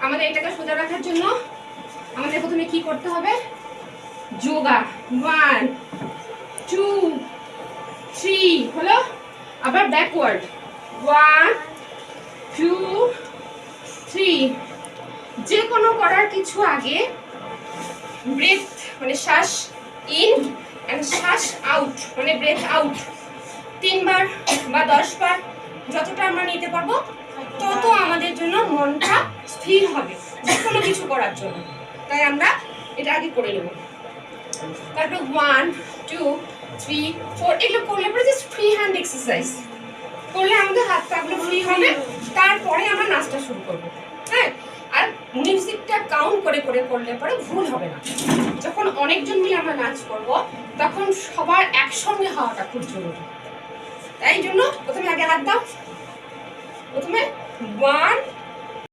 আমাদের এটাকে সোজা রাখার জন্য আমাদের প্রথমে কি করতে হবে, যোগা 1 2 3 হলো, আবার ব্যাকওয়ার্ড 1 2 3। যে কোনো করার কিছু আগে ব্রেথ মানে শ্বাস ইন এন্ড শ্বাস আউট মানে ব্রেথ আউট 3 বার বা 10 বার যতটা আমরা নিতে পারবো তত আমাদের জন্য মনটা স্থির হবে যে কোনো কিছু করার জন্য। তাই আমরা এটা আগে করে নেব। তারপর 1 2 3 4 এগুলো করলে পরে জাস্ট ফ্রি হ্যান্ড এক্সারসাইজ করলে আমাদের হাত পাগুলো ফ্রি হবে। তারপরে আমরা নাচটা শুরু করব। হ্যাঁ, আর মিউজিকটা কাউন্ট করে করে করলে পরে ভুল হবে না। যখন অনেকজন মিলে আমরা নাচ করব তখন সবার একসঙ্গে হওয়াটা খুব জরুরি। তাই জন্য প্রথমে আগে হাত দাও, প্রথমে 1